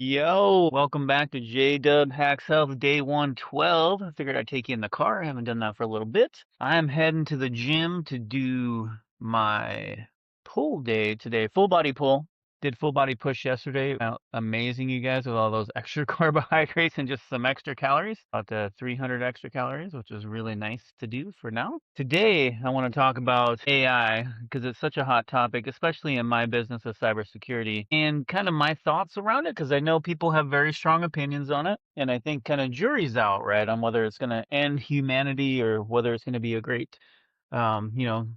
Yo, welcome back to J-Dub Hacks Health Day 112. I figured I'd take you in the car. I haven't done that for a little bit. I'm heading to the gym to do my pull day today, full body pull. Did full body push yesterday. Amazing, you guys, with all those extra carbohydrates and just some extra calories. About 300 extra calories, which is really nice to do for now. Today, I want to talk about AI because it's such a hot topic, especially in my business of cybersecurity, and kind of my thoughts around it because I know people have very strong opinions on it. And I think kind of jury's out, right, on whether it's going to end humanity or whether it's going to be a great um, you know,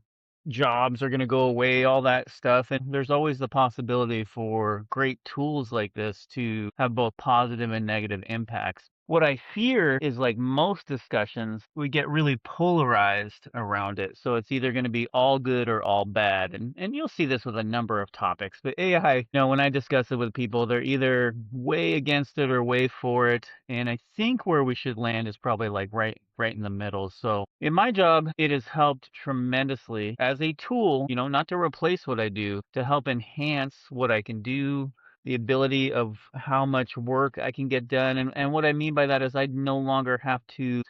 jobs are going to go away, all that stuff. And there's always the possibility for great tools like this to have both positive and negative impacts. What I fear is like most discussions, we get really polarized around it. So it's either going to be all good or all bad. And you'll see this with a number of topics. But AI, when I discuss it with people, they're either way against it or way for it. And I think where we should land is probably like right in the middle. So in my job, it has helped tremendously as a tool, not to replace what I do, to help enhance what I can do, the ability of how much work I can get done. And what I mean by that is I no longer have to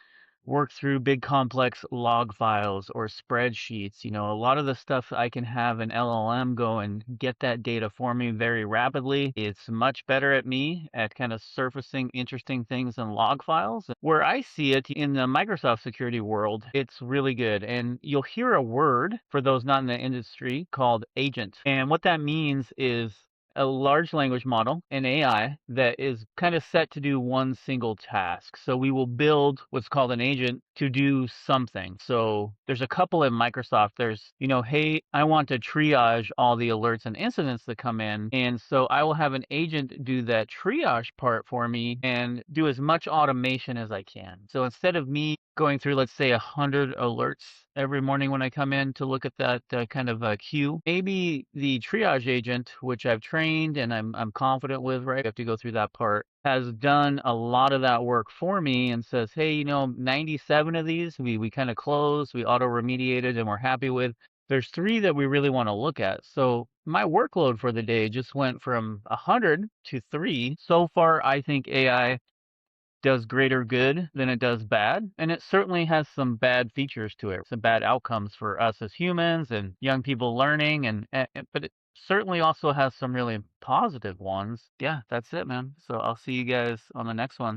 work through big complex log files or spreadsheets. A lot of the stuff I can have an LLM go and get that data for me very rapidly. It's much better at me at kind of surfacing interesting things in log files. Where I see it in the Microsoft security world, it's really good. And you'll hear a word for those not in the industry called agent. And what that means is a large language model, an AI, that is kind of set to do one single task. So we will build what's called an agent to do something. So there's a couple in Microsoft. There's, hey, I want to triage all the alerts and incidents that come in. And so I will have an agent do that triage part for me and do as much automation as I can. So instead of me going through, let's say, 100 alerts every morning when I come in to look at that kind of queue. Maybe the triage agent, which I've trained and I'm confident with, right? I have to go through that part, has done a lot of that work for me and says, hey, 97 of these we kind of closed, we auto remediated, and we're happy with. There's three that we really want to look at. So my workload for the day just went from 100 to 3. So far, I think AI does greater good than it does bad. And it certainly has some bad features to it, some bad outcomes for us as humans and young people learning. But it certainly also has some really positive ones. Yeah, that's it, man. So I'll see you guys on the next one.